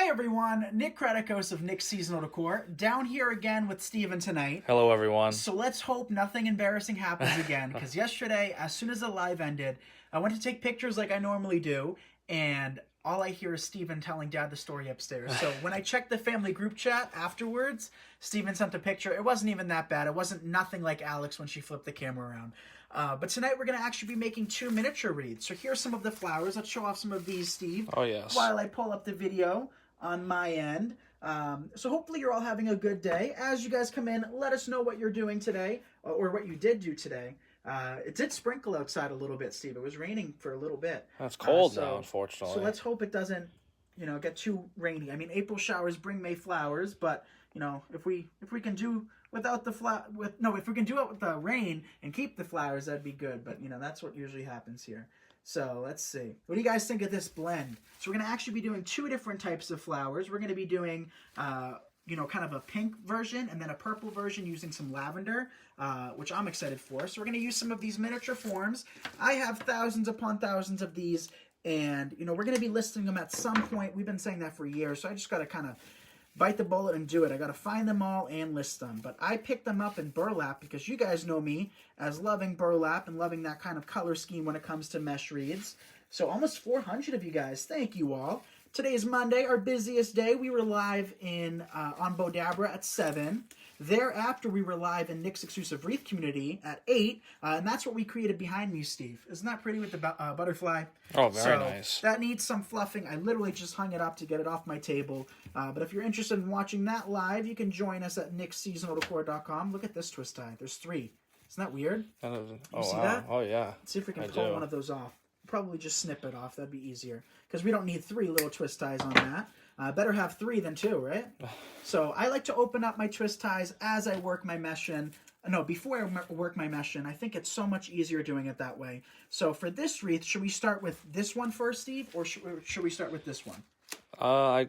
everyone, Nick Kratikos of Nick's Seasonal Decor, down here again with Steven tonight. Hello, everyone. So let's hope nothing embarrassing happens again, because yesterday, as soon as the live ended, I went to take pictures like I normally do, and all I hear is Steven telling Dad the story upstairs. So when I checked the family group chat afterwards, Steven sent a picture. It wasn't even that bad. It wasn't nothing like Alex when she flipped the camera around. But tonight we're going to actually be making 2 miniature wreaths. So here's some of the flowers. Let's show off some of these, Steve. Oh, yes. While I pull up the video on my end. So hopefully you're all having a good day. As you guys come in, let us know what you're doing today, or what you did do today. It did sprinkle outside a little bit, Steve. It was raining for a little bit. It's cold now, unfortunately. So let's hope it doesn't, get too rainy. I mean, April showers bring May flowers, but if we can do without the if we can do it with the rain and keep the flowers, that'd be good. But that's what usually happens here. So let's see. What do you guys think of this blend? So we're going to actually be doing 2 different types of flowers. We're going to be doing, kind of a pink version and then a purple version using some lavender, which I'm excited for. So we're going to use some of these miniature forms. I have thousands upon thousands of these, and, we're going to be listing them at some point. We've been saying that for years, so I just got to kind of bite the bullet and do it. I got to find them all and list them. But I picked them up in Burlap because you guys know me as loving Burlap and loving that kind of color scheme when it comes to mesh reeds. So almost 400 of you guys. Thank you all. Today is Monday, our busiest day. We were live on Bodabra at 7. Thereafter, we were live in Nick's exclusive Wreath community at 8. And that's what we created behind me, Steve. Isn't that pretty with the butterfly? Oh, very nice. That needs some fluffing. I literally just hung it up to get it off my table. But if you're interested in watching that live, you can join us at nicksseasonaldecor.com. Look at this twist tie. There's 3. Isn't that weird? See that? Oh, yeah. Let's see if we can pull one of those off. Probably just snip it off. That'd be easier. Because we don't need 3 little twist ties on that. Better have 3 than 2, right? So I like to open up my twist ties as I work my mesh in. No, before I work my mesh in. I think it's so much easier doing it that way. So for this wreath, should we start with this one first, Steve? Or should we start with this one? I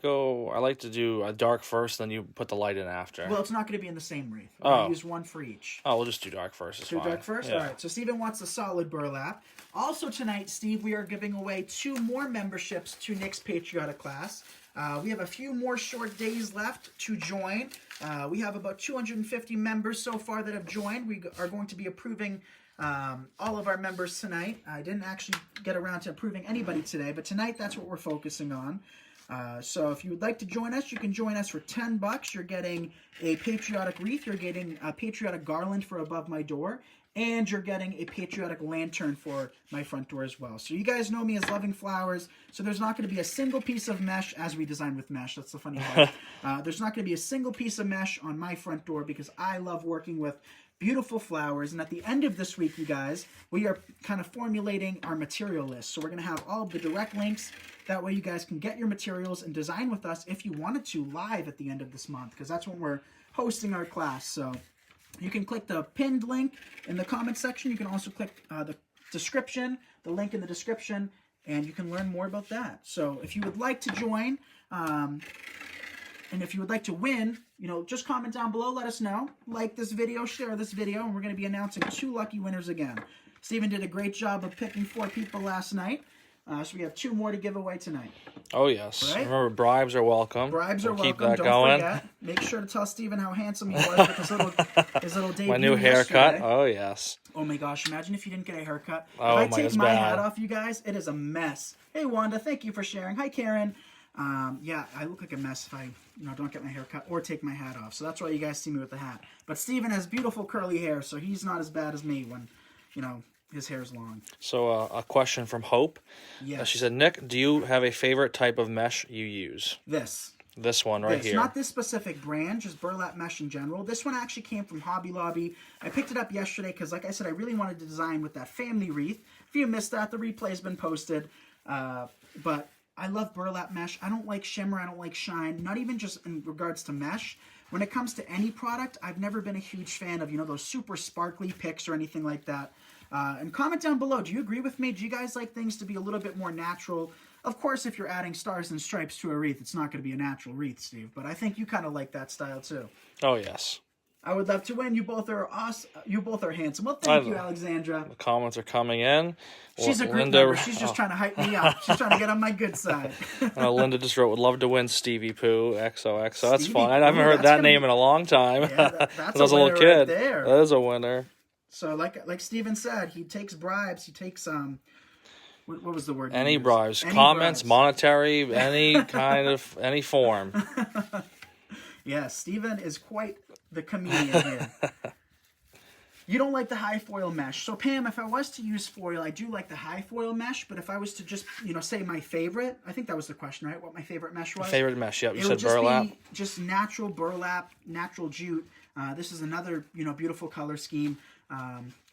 like to do a dark first, then you put the light in after. Well, it's not going to be in the same wreath. We're going to use one for each. Oh, we'll just do dark first. Do dark first? Yeah. All right. So Steven wants a solid burlap. Also tonight, Steve, we are giving away 2 more memberships to Nick's Patriotic class. We have a few more short days left to join. We have about 250 members so far that have joined. We are going to be approving all of our members tonight. I didn't actually get around to approving anybody today, but tonight that's what we're focusing on. So if you would like to join us, you can join us for $10. You're getting a patriotic wreath, you're getting a patriotic garland for above my door, and you're getting a patriotic lantern for my front door as well. So you guys know me as loving flowers, so there's not going to be a single piece of mesh, as we design with mesh, that's the funny part. There's not going to be a single piece of mesh on my front door because I love working with beautiful flowers. And at the end of this week, you guys, we are kind of formulating our material list. So we're going to have all of the direct links. That way you guys can get your materials and design with us if you wanted to live at the end of this month, because that's when we're hosting our class. So you can click the pinned link in the comment section. You can also click the description, the link in the description, and you can learn more about that. So if you would like to join, and if you would like to win, just comment down below, let us know. Like this video, share this video, and we're going to be announcing 2 lucky winners again. Steven did a great job of picking 4 people last night, so we have 2 more to give away tonight. Oh, yes. Right? Remember, bribes are welcome. Bribes are welcome. Keep that Don't going. forget. Make sure to tell Steven how handsome he was with his little debut My new haircut. yesterday. Oh, yes. Oh my gosh, imagine if you didn't get a haircut. Oh, if I take my bad. hat off, you guys, it is a mess. Hey, Wanda, thank you for sharing. Hi, Karen. Yeah, I look like a mess if I, don't get my hair cut or take my hat off. So that's why you guys see me with the hat. But Steven has beautiful curly hair, so he's not as bad as me when, his hair's long. So a question from Hope. Yes. She said, Nick, do you have a favorite type of mesh you use? This one right here. Not this specific brand, just burlap mesh in general. This one actually came from Hobby Lobby. I picked it up yesterday because, like I said, I really wanted to design with that family wreath. If you missed that, the replay's been posted. But I love burlap mesh. I don't like shimmer. I don't like shine. Not even just in regards to mesh. When it comes to any product, I've never been a huge fan of, those super sparkly picks or anything like that. And comment down below. Do you agree with me? Do you guys like things to be a little bit more natural? Of course, if you're adding stars and stripes to a wreath, it's not going to be a natural wreath, Steve. But I think you kind of like that style, too. Oh, yes. I would love to win. You both are awesome. You both are handsome. Well, thank you, Alexandra. The comments are coming in. She's a group member. She's just trying to hype me up. She's trying to get on my good side. Linda just wrote, would love to win Stevie Pooh, XOXO. That's fun. I haven't heard that name in a long time. Yeah, that's I was a little kid. Right there. That is a winner. So like Steven said, he takes bribes. He takes, what was the word? Any bribes. Comments, monetary, any kind of, any form. Yeah, Steven is quite the comedian here. You don't like the high foil mesh. So, Pam, if I was to use foil, I do like the high foil mesh, but if I was to just, say my favorite, I think that was the question, right? What my favorite mesh was? Favorite mesh, yep. You said burlap. Burlap. Just natural burlap, natural jute. This is another, beautiful color scheme.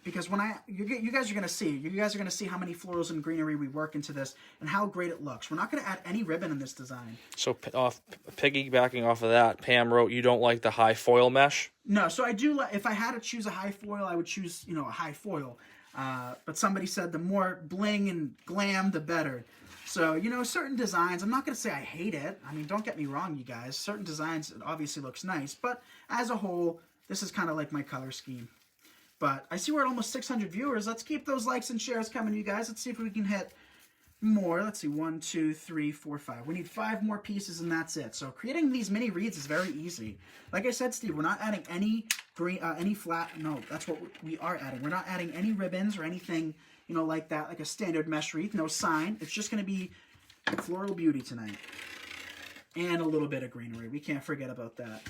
Because when you guys are going to see, how many florals and greenery we work into this and how great it looks. We're not going to add any ribbon in this design. So piggybacking off of that, Pam wrote, you don't like the high foil mesh? No, so I do like, if I had to choose a high foil, I would choose, a high foil. But somebody said the more bling and glam, the better. So, certain designs, I'm not going to say I hate it. I mean, don't get me wrong, you guys. Certain designs, it obviously looks nice. But as a whole, this is kind of like my color scheme. But I see we're at almost 600 viewers. Let's keep those likes and shares coming, you guys. Let's see if we can hit more. Let's see, 1, 2, 3, 4, 5. We need 5 more pieces, and that's it. So creating these mini wreaths is very easy. Like I said, Steve, we're not adding any green, any flat. No, that's what we are adding. We're not adding any ribbons or anything, like that, like a standard mesh wreath. No sign. It's just going to be floral beauty tonight, and a little bit of greenery. We can't forget about that.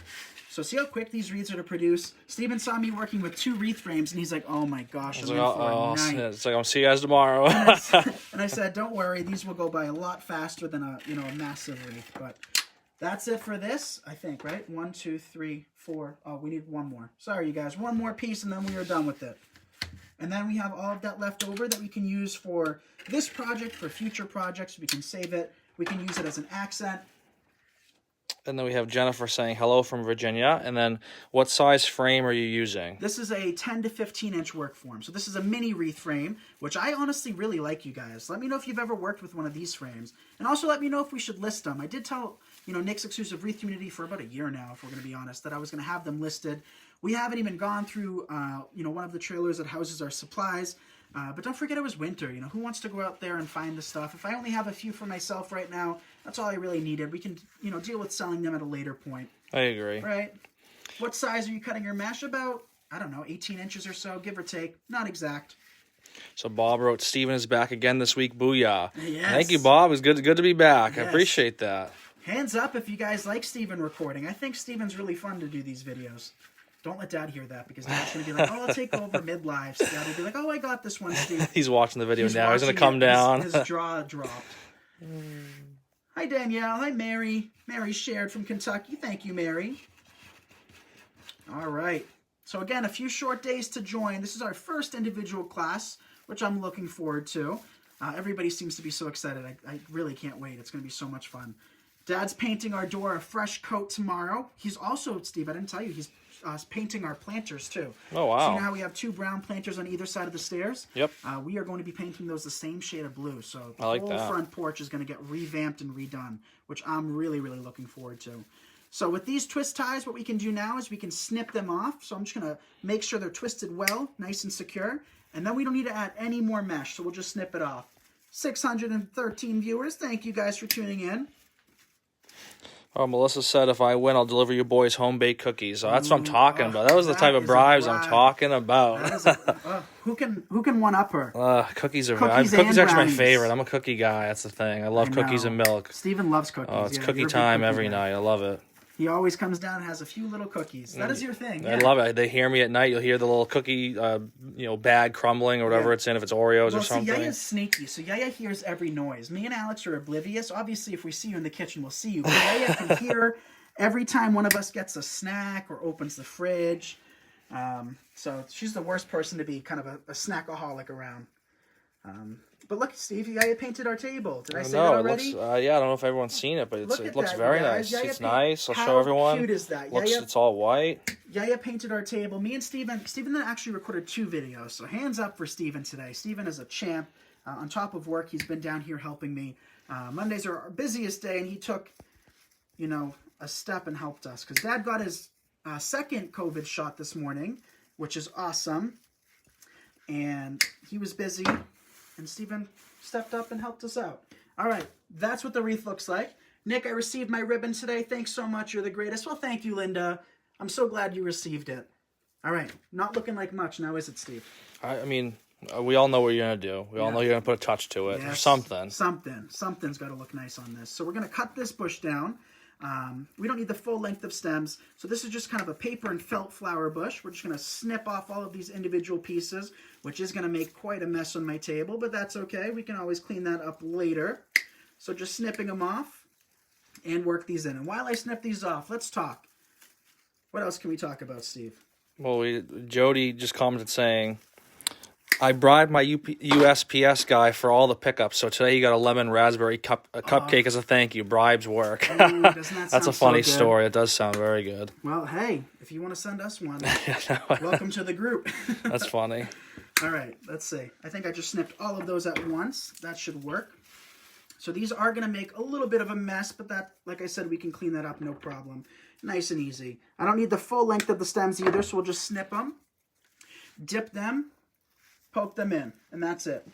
So see how quick these wreaths are to produce? Steven saw me working with 2 wreath frames, and he's like, oh my gosh, I'm in for a night. It's like, I'll see you guys tomorrow. and I said, don't worry, these will go by a lot faster than a massive wreath. But that's it for this, I think, right? 1, 2, 3, 4. Oh, we need 1 more. Sorry, you guys. 1 more piece, and then we are done with it. And then we have all of that left over that we can use for this project, for future projects. We can save it. We can use it as an accent. And then we have Jennifer saying hello from Virginia. And then what size frame are you using? This is a 10 to 15 inch work form. So this is a mini wreath frame, which I honestly really like, you guys. Let me know if you've ever worked with one of these frames. And also let me know if we should list them. I did tell, Nick's exclusive wreath community for about a year now, if we're going to be honest, that I was going to have them listed. We haven't even gone through, one of the trailers that houses our supplies. But don't forget it was winter. Who wants to go out there and find the stuff? If I only have a few for myself right now, that's all I really needed. We can, deal with selling them at a later point. I agree. Right? What size are you cutting your mesh? About, I don't know, 18 inches or so, give or take. Not exact. So Bob wrote, Steven is back again this week. Booyah. Yes. Thank you, Bob. It was good to be back. Yes. I appreciate that. Hands up if you guys like Steven recording. I think Steven's really fun to do these videos. Don't let Dad hear that, because Dad's going to be like, oh, I'll take over mid-live. So Dad will be like, oh, I got this one, Steve. He's watching the video now. He's going to come down. His jaw dropped. Hi, Danielle. Hi, Mary. Mary shared from Kentucky. Thank you, Mary. All right. So, again, a few short days to join. This is our first individual class, which I'm looking forward to. Everybody seems to be so excited. I really can't wait. It's going to be so much fun. Dad's painting our door a fresh coat tomorrow. He's also, Steve, I didn't tell you, he's painting our planters too. Oh, wow. So you know how we have 2 brown planters on either side of the stairs? Yep. We are going to be painting those the same shade of blue. So the whole front porch is going to get revamped and redone, which I'm really, really looking forward to. So with these twist ties, what we can do now is we can snip them off. So I'm just going to make sure they're twisted well, nice and secure. And then we don't need to add any more mesh, so we'll just snip it off. 613 viewers. Thank you guys for tuning in. Oh, Melissa said, if I win, I'll deliver you boys home-baked cookies. So that's what I'm talking about. That was the type of bribes I'm talking about. Who can one-up her? Cookies are cookies actually my favorite. I'm a cookie guy. That's the thing. I love cookies and milk. Steven loves cookies. Oh, it's cookie time every night. I love it. He always comes down and has a few little cookies. That is your thing. Yeah. I love it. They hear me at night. You'll hear the little cookie, bag crumbling or whatever it's in, if it's Oreos or something. See, Yaya's sneaky. So Yaya hears every noise. Me and Alex are oblivious. Obviously, if we see you in the kitchen, we'll see you. But Yaya can hear every time one of us gets a snack or opens the fridge. So she's the worst person to be kind of a snackaholic around. But look, Steve, Yaya painted our table. Did I say that already? It looks, I don't know if everyone's seen it, but it looks very nice. It's nice. I'll show everyone. How cute is that? It's all white. Yaya painted our table. Me and Steven actually recorded 2 videos. So hands up for Steven today. Steven is a champ. On top of work, he's been down here helping me. Mondays are our busiest day, and he took, a step and helped us. Because Dad got his second COVID shot this morning, which is awesome. And he was busy, and Steven stepped up and helped us out. All right, that's what the wreath looks like. Nick, I received my ribbon today. Thanks so much. You're the greatest. Well, thank you, Linda. I'm so glad you received it. All right, not looking like much now, is it, Steve? I mean, we all know what you're going to do. We all know you're going to put a touch to it or something. Something's got to look nice on this. So we're going to cut this bush down. We don't need the full length of stems. So this is just kind of a paper and felt flower bush. We're just going to snip off all of these individual pieces, which is going to make quite a mess on my table, but that's okay. We can always clean that up later. So just snipping them off and work these in. And while I snip these off, let's talk. What else can we talk about, Steve? Well, Jody just commented saying, I bribed my USPS guy for all the pickups, so today he got a lemon raspberry cupcake as a thank you. Bribes work. Ooh, doesn't that That's a funny story. It does sound very good. Well, hey, if you want to send us one, welcome to the group. That's funny. All right, let's see. I think I just snipped all of those at once. That should work. So these are going to make a little bit of a mess, but that, like I said, we can clean that up, no problem. Nice and easy. I don't need the full length of the stems either, so we'll just snip them, dip them, poke them in, and that's it.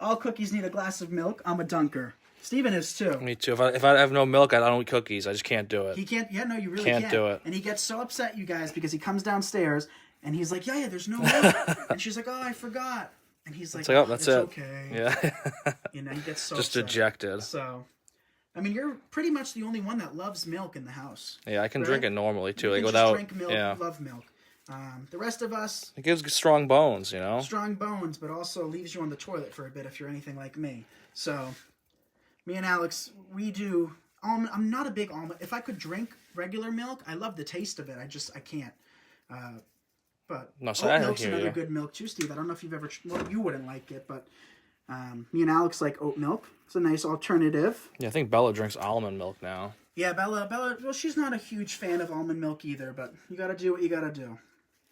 All cookies need a glass of milk. I'm a dunker. Steven is too. Me too. If I have no milk, I don't eat cookies. I just can't do it. He can't. Yeah, no, you really can't do it. And he gets so upset, you guys, because he comes downstairs and he's like, yeah, there's no milk. And she's like, oh, I forgot. And he's like, oh, that's it's it. Okay. Yeah. You know, he gets so just upset. dejected. So, I mean, you're pretty much the only one that loves milk in the house. Yeah, I can drink it normally too, like without. Drink milk, love milk. The rest of us, it gives strong bones, you know. Strong bones, but also leaves you on the toilet for a bit if you're anything like me. So, me and Alex, we do almond. I'm not a big almond. If I could drink regular milk, I love the taste of it. I can't. But no, so oat milk's another good milk too, Steve. I don't know if you've ever. Well, you wouldn't like it, but me and Alex like oat milk. It's a nice alternative. Yeah, I think Bella drinks almond milk now. Yeah, Bella. Well, she's not a huge fan of almond milk either, but you got to do what you got to do.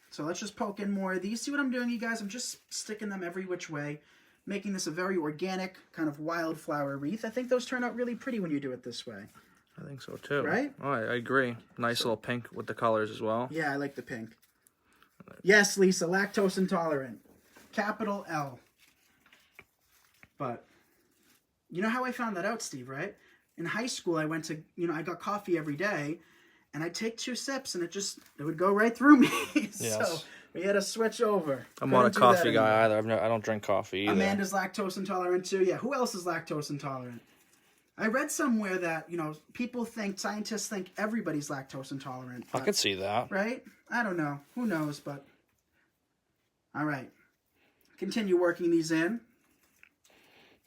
So let's just poke in more of these. See what I'm doing, you guys? I'm just sticking them every which way, making this a very organic, kind of wildflower wreath. I think those turn out really pretty when you do it this way. I think so, too. Right? Oh, I agree. Nice little pink with the colors as well. Yeah, I like the pink. Yes, Lisa, lactose intolerant. Capital L. But, you know how I found that out, Steve, right? In high school, I went to, I got coffee every day, and I'd take 2 sips, and it would go right through me. Yes. So we had to switch over. I'm not a coffee guy either. I don't drink coffee either. Amanda's lactose intolerant too. Yeah, who else is lactose intolerant? I read somewhere that, scientists think everybody's lactose intolerant. I could see that. Right? I don't know. Who knows, but... All right. Continue working these in.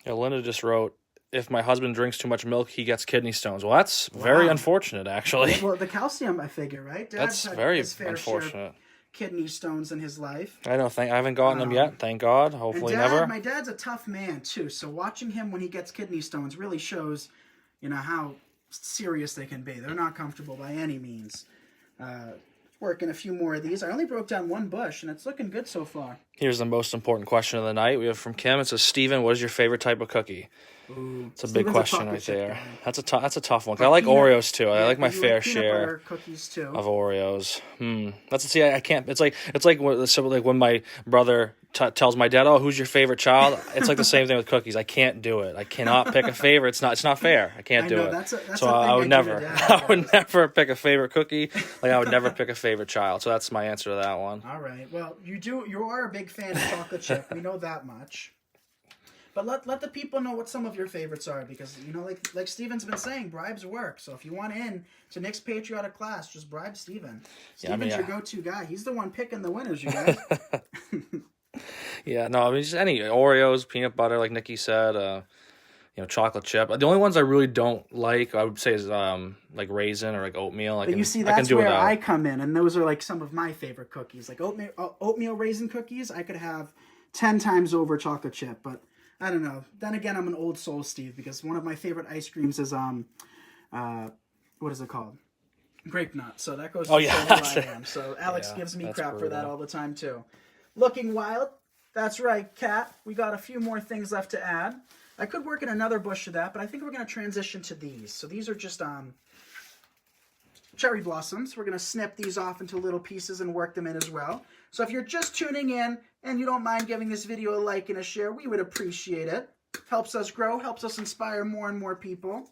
Yeah, Linda just wrote, if my husband drinks too much milk, he gets kidney stones. Well, that's very unfortunate, actually. Well, the calcium, I figure, right? That's very unfortunate. Kidney stones in his life. I know. I haven't gotten them yet. Thank God. Hopefully never. My dad's a tough man too. So watching him when he gets kidney stones really shows, how serious they can be. They're not comfortable by any means. Working a few more of these. I only broke down 1 bush, and it's looking good so far. Here's the most important question of the night. We have from Kim. It says, Steven, what is your favorite type of cookie? Ooh, it's a big question right there. That's a tough one. I like Oreos too. I like my fair share cookies too. Of Oreos. I can't. It's like when my brother tells my dad, "Oh, who's your favorite child?" It's like the same thing with cookies. I can't do it. I cannot pick a favorite. It's not fair. I can't do it. That's so I would never. I would never pick a favorite cookie. Like I would never pick a favorite child. So that's my answer to that one. All right. Well, you are a big fan of chocolate chip. We know that much. But let the people know what some of your favorites are, because like Steven's been saying, bribes work. So if you want in to Nick's patriotic class, just bribe Steven. Steven's your go-to guy. He's the one picking the winners, you guys. Yeah, no, I mean just any Oreos, peanut butter, like Nikki said, chocolate chip. The only ones I really don't like, I would say, is like raisin or like oatmeal. But you see, that's where I come in, and those are like some of my favorite cookies. Like oatmeal raisin cookies, I could have 10 times over chocolate chip, but I don't know. Then again, I'm an old soul, Steve, because one of my favorite ice creams is what is it called? Grape nut. So that goes to who I am. So Alex gives me crap for that all the time too. Looking wild. That's right, Kat. We got a few more things left to add. I could work in another bush of that, but I think we're going to transition to these. So these are just cherry blossoms. We're going to snip these off into little pieces and work them in as well. So if you're just tuning in and you don't mind giving this video a like and a share, we would appreciate it. Helps us grow, helps us inspire more and more people.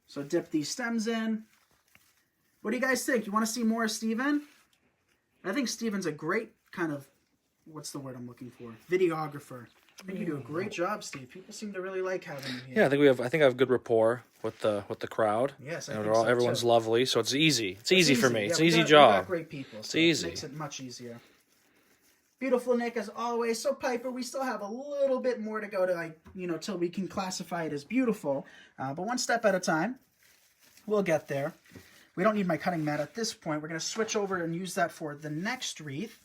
So dip these stems in. What do you guys think? You want to see more of Steven? I think Steven's a great kind of, what's the word I'm looking for? Videographer. I think you do a great job, Steve. People seem to really like having you here. Yeah, I think I have good rapport with the crowd. Yes, I think so everyone's too. lovely, so it's easy. It's easy for me. Yeah, it's an easy we job. got great people. So it's easy. It makes it much easier. Beautiful, Nick, as always. So, Piper, we still have a little bit more to go to, till we can classify it as beautiful. But one step at a time. We'll get there. We don't need my cutting mat at this point. We're going to switch over and use that for the next wreath.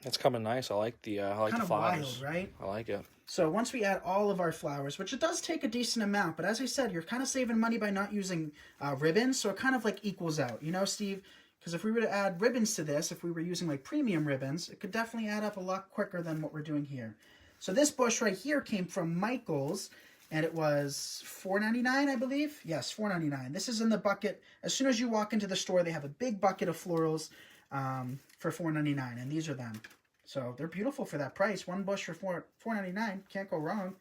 It's coming nice. I like the kind of flowers. Wild, right? I like it. So once we add all of our flowers, which it does take a decent amount, but as I said, you're kind of saving money by not using ribbons, so it kind of like equals out. You know, Steve? Because if we were to add ribbons to this, if we were using like premium ribbons, it could definitely add up a lot quicker than what we're doing here. So this bush right here came from Michael's, and it was $4.99, I believe. Yes, $4.99. This is in the bucket. As soon as you walk into the store, they have a big bucket of florals for $4.99, and these are them. So they're beautiful for that price. One bush for $4.99. Can't go wrong.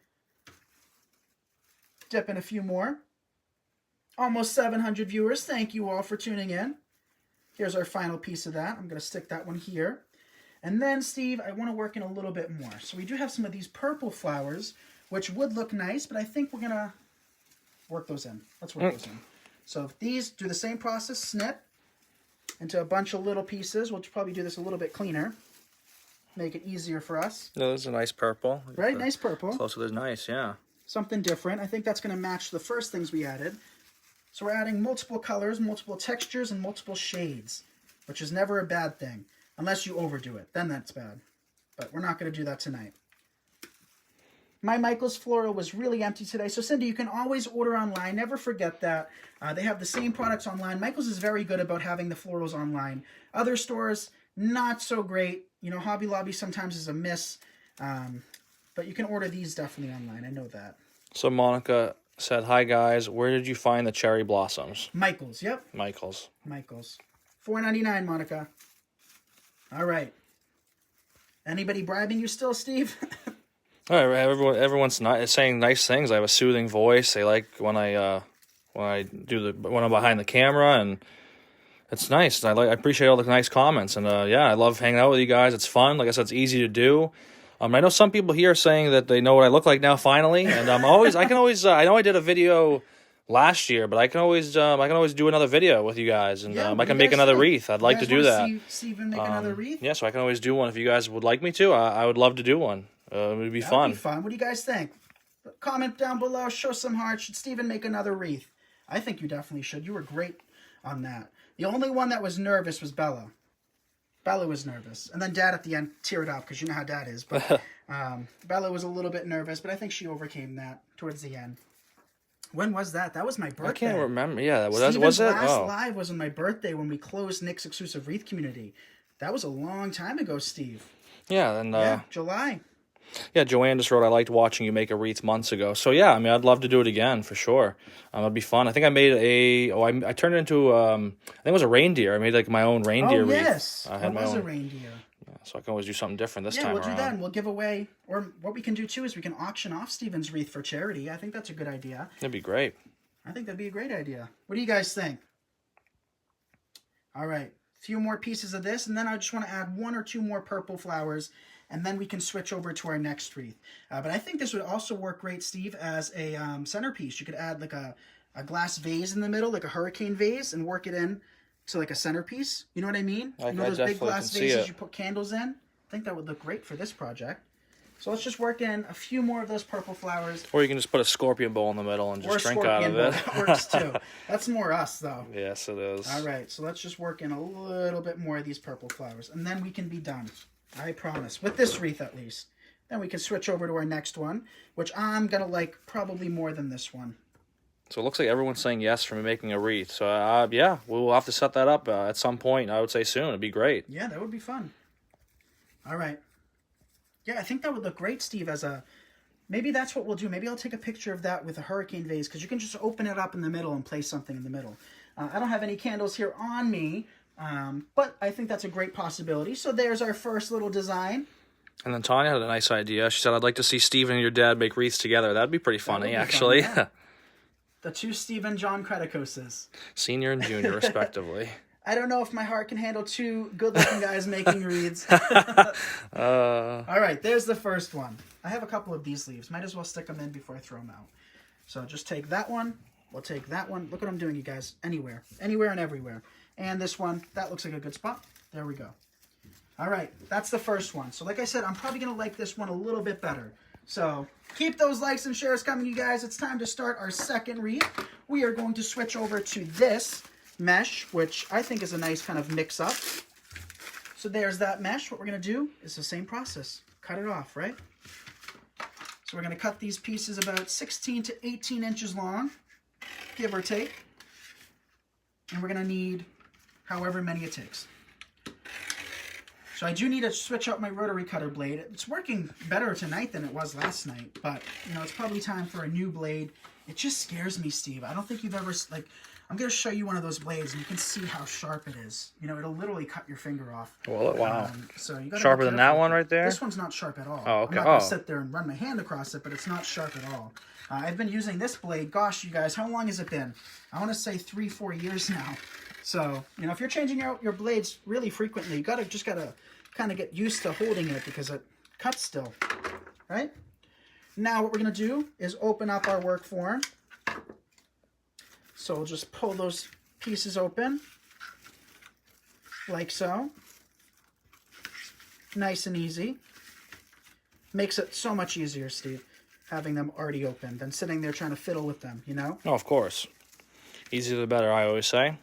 Dip in a few more. Almost 700 viewers. Thank you all for tuning in. Here's our final piece of that. I'm going to stick that one here. And then, Steve, I want to work in a little bit more. So we do have some of these purple flowers, which would look nice, but I think we're going to work those in. Let's work those in. So these, do the same process, snip into a bunch of little pieces. We'll probably do this a little bit cleaner. Make it easier for us. No, this is a nice purple. Right, nice purple. Close to this, nice, yeah. Something different. I think that's going to match the first things we added. So we're adding multiple colors, multiple textures, and multiple shades, which is never a bad thing, unless you overdo it. Then that's bad. But we're not going to do that tonight. My Michael's Floral was really empty today. So, Cindy, you can always order online. Never forget that. They have the same products online. Michael's is very good about having the florals online. Other stores, not so great. You know, Hobby Lobby sometimes is a miss. But you can order these definitely online. I know that. So Monica said, "Hi guys, where did you find the cherry blossoms?" Michael's, yep. Michael's. $4.99, Monica. All right. Anybody bribing you still, Steve? All right, everyone's saying nice things. I have a soothing voice. They like when I'm behind the camera, and it's nice. I appreciate all the nice comments, and yeah, I love hanging out with you guys. It's fun. Like I said, it's easy to do. I know some people here saying that they know what I look like now finally, and I know I did a video last year, but I can always do another video with you guys, and I can make another wreath. I'd like to do that. See even make another wreath? Yeah, so I can always do one if you guys would like me to. I would love to do one. It would be fun. That'd be fun. What do you guys think? Comment down below. Show some hearts. Should Steven make another wreath? I think you definitely should. You were great on that. The only one that was nervous was Bella. Bella was nervous. And then Dad at the end teared up because you know how Dad is. But Bella was a little bit nervous, but I think she overcame that towards the end. When was that? That was my birthday. I can't remember. Yeah, was it? Steven's last live was on my birthday when we closed Nick's exclusive wreath community. That was a long time ago, Steve. Yeah, and July. Yeah, Joanne just wrote, "I liked watching you make a wreath months ago." So yeah, I mean, I'd love to do it again for sure. It'd be fun. I think I made I turned it into I think it was a reindeer. I made like my own reindeer wreath. Yes, I had it my was own. A reindeer. Yeah, so I can always do something different this time Yeah, we'll around. do that, and we'll give away, or what we can do too is we can auction off Steven's wreath for charity. I think that's a good idea. That'd be great. I think that'd be a great idea. What do you guys think? All right, a few more pieces of this, and then I just want to add one or two more purple flowers, and then we can switch over to our next wreath. But I think this would also work great, Steve, as a centerpiece. You could add like a glass vase in the middle, like a hurricane vase, and work it in to like a centerpiece. You know what I mean? You know those big glass vases you put candles in? I think that would look great for this project. So let's just work in a few more of those purple flowers. Or you can just put a scorpion bowl in the middle and just drink out of it. That works too. That's more us, though. Yes, it is. All right, so let's just work in a little bit more of these purple flowers, and then we can be done. I promise. With this wreath, at least. Then we can switch over to our next one, which I'm going to like probably more than this one. So it looks like everyone's saying yes for me making a wreath. So, yeah, we'll have to set that up at some point. I would say soon. It'd be great. Yeah, that would be fun. All right. Yeah, I think that would look great, Steve, as a... Maybe that's what we'll do. Maybe I'll take a picture of that with a hurricane vase, because you can just open it up in the middle and place something in the middle. I don't have any candles here on me, but I think that's a great possibility. So there's our first little design. And then Tanya had a nice idea. She said, I'd like to see Steven and your dad make wreaths together. That'd be pretty funny, be actually. fun, yeah. The two Stephen John Credicoses. Senior and junior, respectively. I don't know if my heart can handle two good-looking guys making wreaths. All right, there's the first one. I have a couple of these leaves. Might as well stick them in before I throw them out. So just take that one. We'll take that one. Look what I'm doing, you guys. Anywhere. Anywhere and everywhere. And this one. That looks like a good spot. There we go. All right, that's the first one. So like I said, I'm probably going to like this one a little bit better. So keep those likes and shares coming, you guys. It's time to start our second wreath. We are going to switch over to this mesh, which I think is a nice kind of mix-up. So there's that mesh. What we're going to do is the same process. Cut it off, right? So we're going to cut these pieces about 16 to 18 inches long, give or take. And we're going to need however many it takes. So I do need to switch out my rotary cutter blade. It's working better tonight than it was last night, but, you know, it's probably time for a new blade. It just scares me, Steve. I don't think you've ever, like, I'm going to show you one of those blades, and you can see how sharp it is. You know, it'll literally cut your finger off. Well, wow. So you gotta Sharper than that one right there? This one's not sharp at all. Oh, okay. I'm not going to sit there and run my hand across it, but it's not sharp at all. I've been using this blade, gosh, you guys, how long has it been? I want to say 3-4 years now. So, you know, if you're changing out your blades really frequently, you just gotta kind of get used to holding it because it cuts still, right? Now what we're gonna do is open up our work form. So we'll just pull those pieces open, like so. Nice and easy. Makes it so much easier, Steve, having them already open than sitting there trying to fiddle with them, you know? Oh, of course. Easier the better, I always say.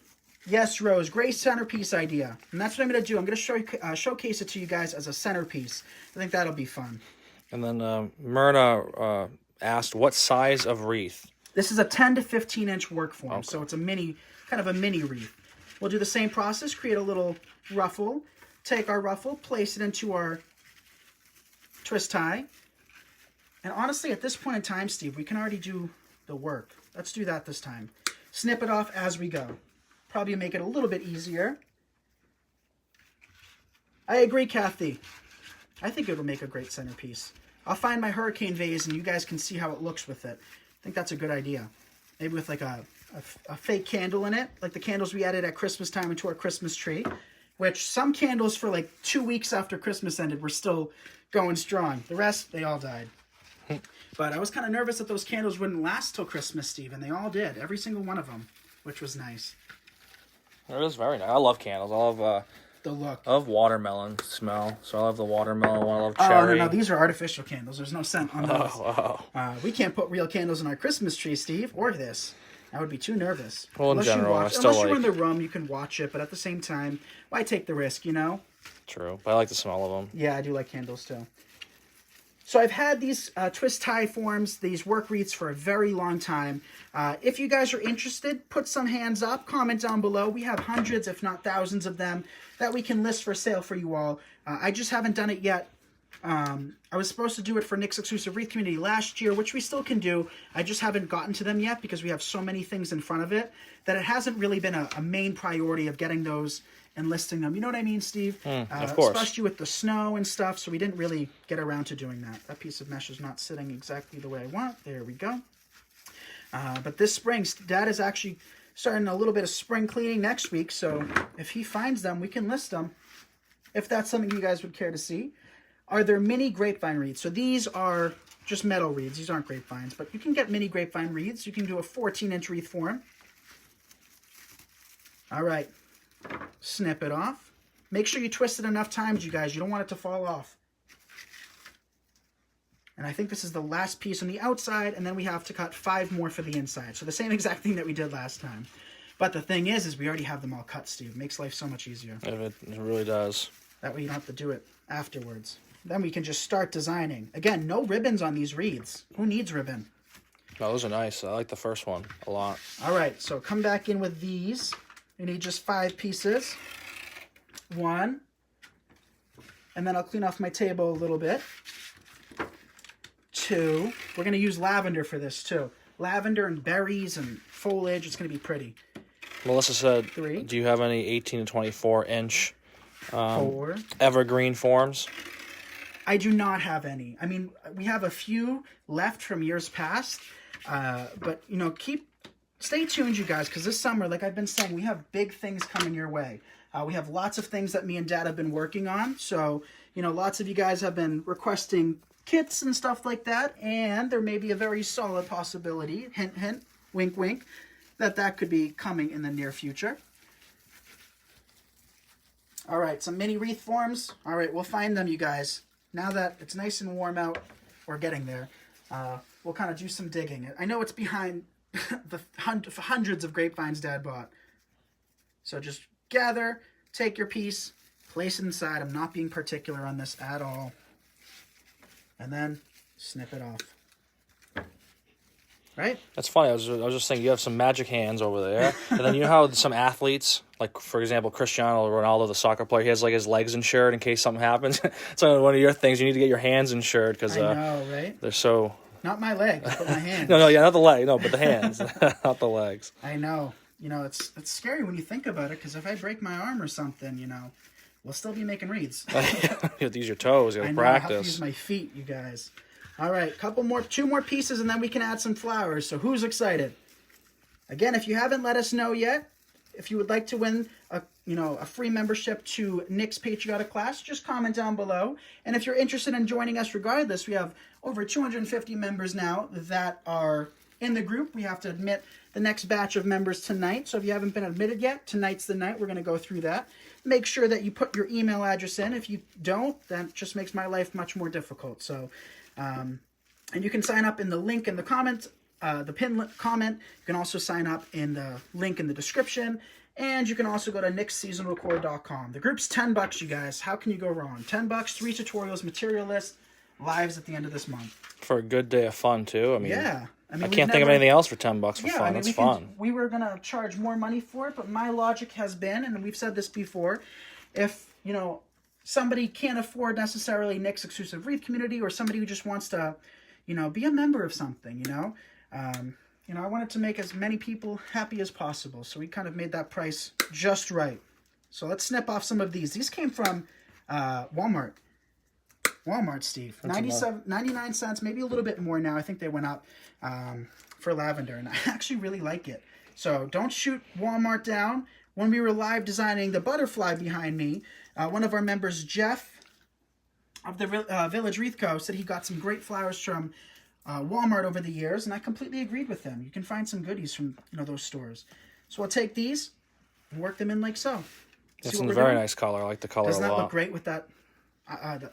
Yes, Rose, great centerpiece idea. And that's what I'm going to do. I'm going to showcase it to you guys as a centerpiece. I think that'll be fun. And then Myrna asked, what size of wreath? This is a 10 to 15 inch work form, Okay. so it's a mini, kind of a mini wreath. We'll do the same process, create a little ruffle, take our ruffle, place it into our twist tie. And honestly, at this point in time, Steve, we can already do the work. Let's do that this time. Snip it off as we go. Probably make it a little bit easier. I agree, Kathy. I think it will make a great centerpiece. I'll find my hurricane vase and you guys can see how it looks with it. I think that's a good idea. Maybe with like a fake candle in it, like the candles we added at Christmas time into our Christmas tree, which some candles for like 2 weeks after Christmas ended were still going strong. The rest, they all died. But I was kind of nervous that those candles wouldn't last till Christmas, Steve, and they all did. Every single one of them, which was nice. It is very nice. I love candles. I love The look. I love watermelon smell. So I love the watermelon one. I love cherry. Oh, no, these are artificial candles. There's no scent on those. Oh. We can't put real candles in our Christmas tree, Steve, or this. I would be too nervous. Well, in general, I still unless you're like... in the room, you can watch it, but at the same time, why take the risk, you know? True, but I like the smell of them. Yeah, I do like candles, too. So I've had these twist tie forms, these work wreaths for a very long time. If you guys are interested, put some hands up, comment down below. We have hundreds, if not thousands of them that we can list for sale for you all. I just haven't done it yet. I was supposed to do it for Nick's exclusive wreath community last year, which we still can do. I just haven't gotten to them yet because we have so many things in front of it that it hasn't really been a main priority of getting those and listing them. You know what I mean, Steve? Of course. Especially with the snow and stuff, so we didn't really get around to doing that. That piece of mesh is not sitting exactly the way I want. There we go. But this spring, Dad is actually starting a little bit of spring cleaning next week, so if he finds them, we can list them, if that's something you guys would care to see. Are there mini grapevine wreaths? So these are just metal wreaths. These aren't grapevines, but you can get mini grapevine wreaths. You can do a 14-inch wreath form. All right. Snip it off. Make sure you twist it enough times, you guys. You don't want it to fall off. And I think this is the last piece on the outside, and then we have to cut 5 more for the inside. So the same exact thing that we did last time. But the thing is we already have them all cut, Steve. It makes life so much easier. It really does. That way you don't have to do it afterwards. Then we can just start designing. Again, no ribbons on these wreaths. Who needs ribbon? No, those are nice. I like the first one a lot. All right, so come back in with these. You need just 5 pieces. 1. And then I'll clean off my table a little bit. 2. We're going to use lavender for this too. Lavender and berries and foliage. It's going to be pretty. Melissa said, 3, do you have any 18 to 24 inch 4. evergreen forms? I do not have any. I mean, we have a few left from years past, but, you know, stay tuned, you guys, because this summer, like I've been saying, we have big things coming your way. We have lots of things that me and Dad have been working on, so, you know, lots of you guys have been requesting kits and stuff like that, and there may be a very solid possibility, hint, hint, wink, wink, that could be coming in the near future. All right, some mini wreath forms. All right, we'll find them, you guys. Now that it's nice and warm out, we're getting there, we'll kind of do some digging. I know it's behind the hundreds of grapevines Dad bought. So just gather, take your piece, place it inside. I'm not being particular on this at all. And then snip it off. Right? That's funny. I was just saying, you have some magic hands over there, and then you know how some athletes, like for example Cristiano Ronaldo, the soccer player, he has like his legs insured in case something happens. So one of your things, you need to get your hands insured because I know, right? They're so. Not my legs, but my hands. No, yeah, not the leg, no, but the hands, not the legs. I know. You know, it's scary when you think about it, because if I break my arm or something, you know, we'll still be making wreaths. You have to use your toes. You have to practice. I have to use my feet, you guys. All right, two more pieces, and then we can add some flowers. So who's excited? Again, if you haven't let us know yet, if you would like to win a free membership to Nick's Patriotic class, just comment down below. And if you're interested in joining us regardless, we have over 250 members now that are in the group. We have to admit the next batch of members tonight. So if you haven't been admitted yet, tonight's the night. We're going to go through that. Make sure that you put your email address in. If you don't, that just makes my life much more difficult. So, and you can sign up in the link in the comment, the pinned comment. You can also sign up in the link in the description. And you can also go to nicksseasonalcore.com. The group's $10, you guys. How can you go wrong? $10, 3 tutorials, material list, lives at the end of this month. For a good day of fun, too. I mean, yeah. I can't think of anything else for $10 for fun. That's fun. We were going to charge more money for it, but my logic has been, and we've said this before, if, you know, somebody can't afford necessarily Nick's exclusive Wreath community, or somebody who just wants to, you know, be a member of something, you know, I wanted to make as many people happy as possible, so we kind of made that price just right. So let's snip off some of these. These came from Walmart. Walmart, Steve. 99 cents, maybe a little bit more now. I think they went up for lavender, and I actually really like it. So don't shoot Walmart down. When we were live designing the butterfly behind me, one of our members, Jeff, of the Village Wreath Co., said he got some great flowers from Walmart over the years, and I completely agreed with them. You can find some goodies from those stores. So I'll take these and work them in like so. It's a very nice color. I like the color a lot. Doesn't that look great with that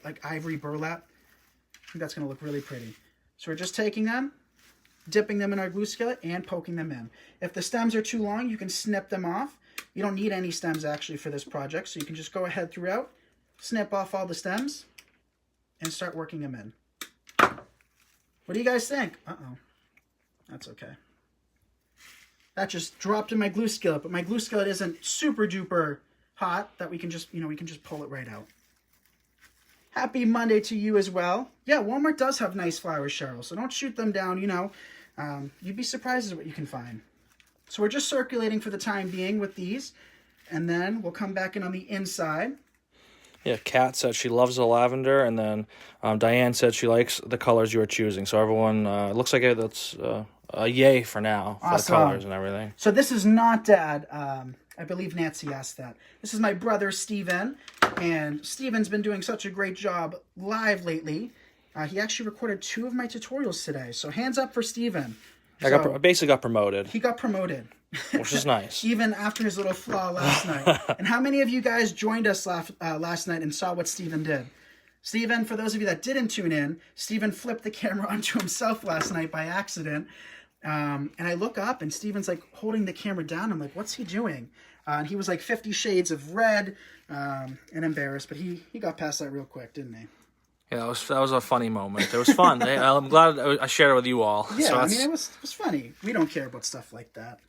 like ivory burlap? I think that's going to look really pretty. So we're just taking them, dipping them in our glue skillet, and poking them in. If the stems are too long, you can snip them off. You don't need any stems actually for this project, so you can just go ahead throughout, snip off all the stems, and start working them in. What do you guys think? Uh-oh. That's okay. That just dropped in my glue skillet, but my glue skillet isn't super duper hot that we can just, we can just pull it right out. Happy Monday to you as well. Yeah, Walmart does have nice flowers, Cheryl, so don't shoot them down, you'd be surprised at what you can find. So we're just circulating for the time being with these, and then we'll come back in on the inside. Yeah, Kat said she loves the lavender, and then Diane said she likes the colors you are choosing. So everyone, it looks like that's a yay for now, for awesome. The colors and everything. So this is not Dad. I believe Nancy asked that. This is my brother, Steven, and Steven's been doing such a great job live lately. He actually recorded 2 of my tutorials today, so hands up for Steven. I basically got promoted. He got promoted. Which is nice. Even after his little flaw last night. And how many of you guys joined us last night and saw what Steven did? Steven, for those of you that didn't tune in, Steven flipped the camera onto himself last night by accident. And I look up and Steven's like holding the camera down. I'm like, what's he doing? And he was like 50 shades of red and embarrassed. But he got past that real quick, didn't he? Yeah, that was a funny moment. It was fun. I'm glad I shared it with you all. Yeah, so it was funny. We don't care about stuff like that.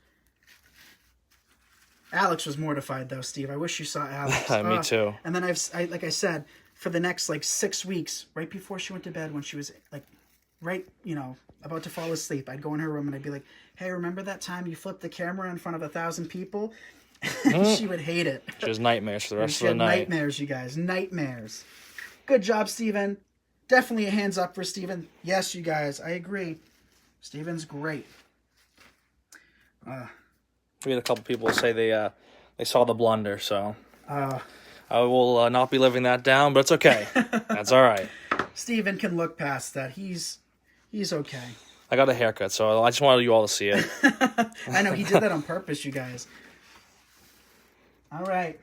Alex was mortified though, Steve. I wish you saw Alex. Me too. And then like I said, for the next 6 weeks, right before she went to bed, when she was right, about to fall asleep, I'd go in her room and I'd be like, hey, remember that time you flipped the camera in front of 1,000 people? She would hate it. She has nightmares for the rest She of the had night. nightmares, you guys. Nightmares. Good job, Steven. Definitely a hands up for Steven. Yes, you guys. I agree. Steven's great. We had a couple people say they saw the blunder, so I will not be living that down, but it's okay. That's all right. Steven can look past that. He's okay. I got a haircut, so I just wanted you all to see it. I know, he did that on purpose, you guys. All right.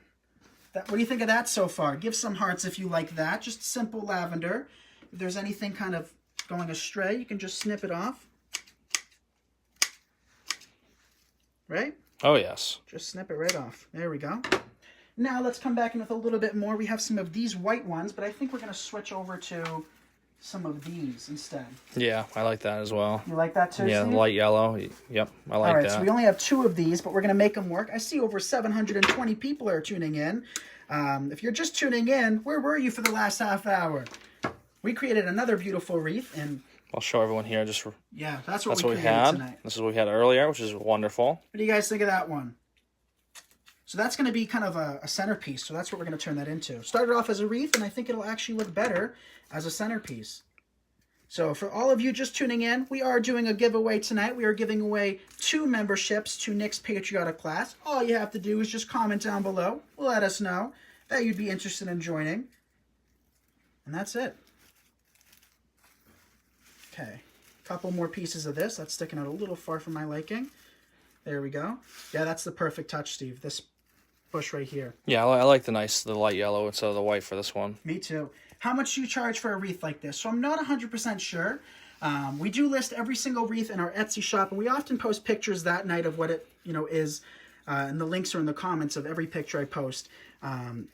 What do you think of that so far? Give some hearts if you like that. Just simple lavender. If there's anything kind of going astray, you can just snip it off. Right? Oh, yes. Just snip it right off. There we go. Now let's come back in with a little bit more. We have some of these white ones, but I think we're going to switch over to some of these instead. Yeah, I like that as well. You like that too, Yeah, Steve? light yellow. Yep, I like All right, that. so we only have 2 of these, but we're going to make them work. I see over 720 people are tuning in. If you're just tuning in, where were you for the last half hour? We created another beautiful wreath, and I'll show everyone here. yeah, that's what we created had. tonight. This is what we had earlier, which is wonderful. What do you guys think of that one? So that's going to be kind of a centerpiece, so that's what we're going to turn that into. Started off as a wreath, and I think it'll actually look better as a centerpiece. So for all of you just tuning in, we are doing a giveaway tonight. We are giving away 2 memberships to Nick's Patriotic class. All you have to do is just comment down below. Let us know that you'd be interested in joining. And that's it. Okay. A couple more pieces of this. That's sticking out a little far from my liking. There we go. Yeah, that's the perfect touch, Steve. This bush right here. Yeah, I like the light yellow instead of the white for this one. Me too. How much do you charge for a wreath like this? So I'm not 100% sure. We do list every single wreath in our Etsy shop, and we often post pictures that night of what it is, and the links are in the comments of every picture I post.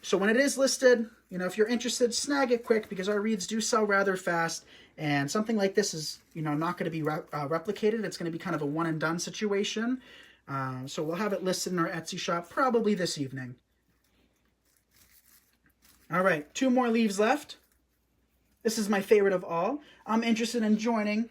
So when it is listed, if you're interested, snag it quick because our wreaths do sell rather fast, and something like this is not going to be replicated. It's going to be kind of a one and done situation. So we'll have it listed in our Etsy shop probably this evening. All right, 2 more leaves left. This is my favorite of all. I'm interested in joining.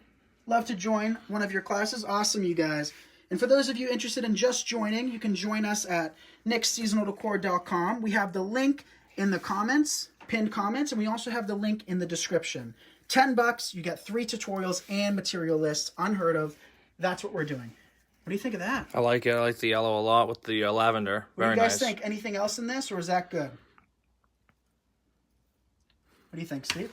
Love to join one of your classes. Awesome, you guys. And for those of you interested in just joining, you can join us at nicksseasonaldecor.com. We have the link in the comments, pinned comments, and we also have the link in the description. $10, you get 3 tutorials and material lists. Unheard of. That's what we're doing. What do you think of that? I like it. I like the yellow a lot with the lavender. What do Very you guys nice. think? Anything else in this, or is that good? What do you think, Steve?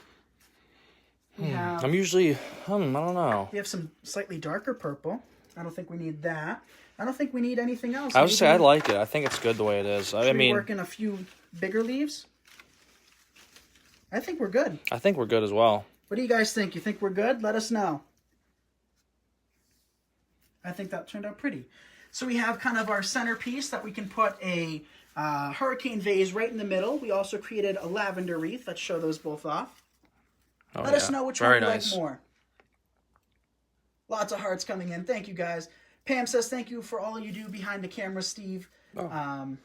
I'm usually, I don't know. We have some slightly darker purple. I don't think we need that. I don't think we need anything else. I would say I like it. I think it's good the way it is. Should we work in a few bigger leaves? I think we're good. I think we're good as well. What do you guys think? You think we're good? Let us know. I think that turned out pretty. So we have kind of our centerpiece that we can put a hurricane vase right in the middle. We also created a lavender wreath. Let's show those both off. Oh, Let us know which one you nice. like more. Lots of hearts coming in. Thank you, guys. Pam says thank you for all you do behind the camera, Steve. Oh.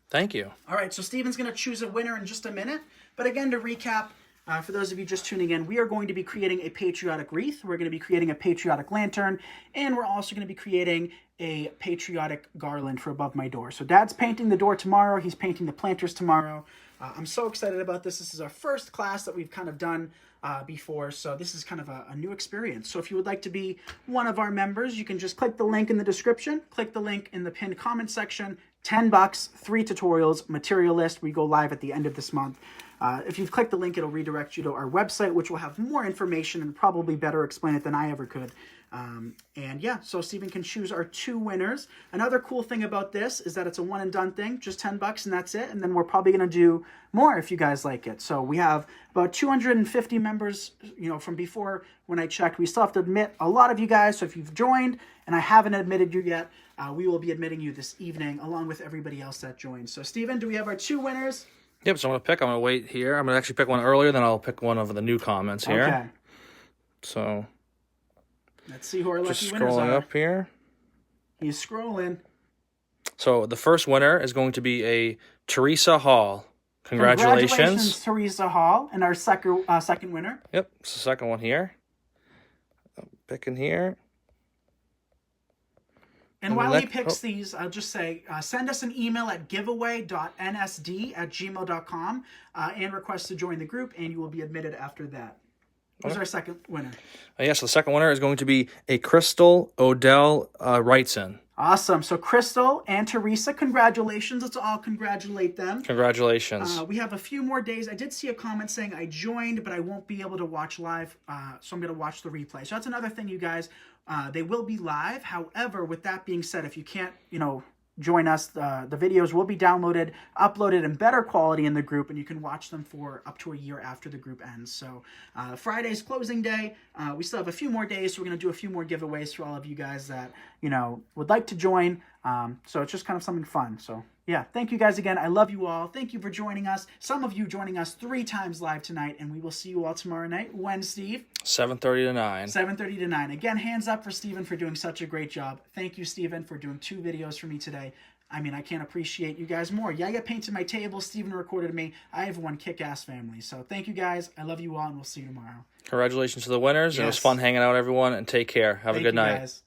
Thank you. All right, so Steven's going to choose a winner in just a minute. But again, to recap, for those of you just tuning in, we are going to be creating a patriotic wreath. We're going to be creating a patriotic lantern. And we're also going to be creating a patriotic garland for above my door. So Dad's painting the door tomorrow. He's painting the planters tomorrow. I'm so excited about this. This is our first class that we've kind of done before, so this is kind of a new experience. So if you would like to be one of our members, you can just click the link in the description, click the link in the pinned comment section. $10, 3 tutorials, material list. We go live at the end of this month. If you've clicked the link, it'll redirect you to our website, which will have more information and probably better explain it than I ever could. And yeah, so Steven can choose our 2 winners. Another cool thing about this is that it's a one and done thing, just $10 and that's it. And then we're probably going to do more if you guys like it. So we have about 250 members, from before when I checked. We still have to admit a lot of you guys. So if you've joined and I haven't admitted you yet, we will be admitting you this evening along with everybody else that joined. So Steven, do we have our 2 winners? Yep, so I'm going to wait here. I'm going to actually pick one earlier, then I'll pick one of the new comments here. Okay. So Let's see who our lucky just winners scrolling are. up here. He's scrolling. So the first winner is going to be a Teresa Hall. Congratulations. Teresa Hall, and our second winner. Yep, it's the second one here. picking here. And while he picks these, I'll just say, send us an email at giveaway.nsd@gmail.com and request to join the group, and you will be admitted after that. Who's our second winner? Yes, the second winner is going to be a Crystal Odell Wrightson. Awesome. So Crystal and Teresa, congratulations. Let's all congratulate them. Congratulations. We have a few more days. I did see a comment saying I joined, but I won't be able to watch live, so I'm going to watch the replay. So that's another thing, you guys. They will be live. However, with that being said, if you can't, join us, the videos will be downloaded, uploaded in better quality in the group, and you can watch them for up to a year after the group ends. So Friday's closing day. We still have a few more days, so we're going to do a few more giveaways for all of you guys that, would like to join. So it's just kind of something fun. So yeah, thank you guys again. I love you all. Thank you for joining us. Some of you joining us 3 times live tonight, and we will see you all tomorrow night. When, Steve? 7:30 to 9. 7:30 to 9. Again, hands up for Steven for doing such a great job. Thank you, Steven, for doing 2 videos for me today. I mean, I can't appreciate you guys more. Yaya painted my table. Steven recorded me. I have one kick-ass family. So thank you guys. I love you all, and we'll see you tomorrow. Congratulations to the winners. Yes. It was fun hanging out, everyone, and take care. Have a good night. Guys.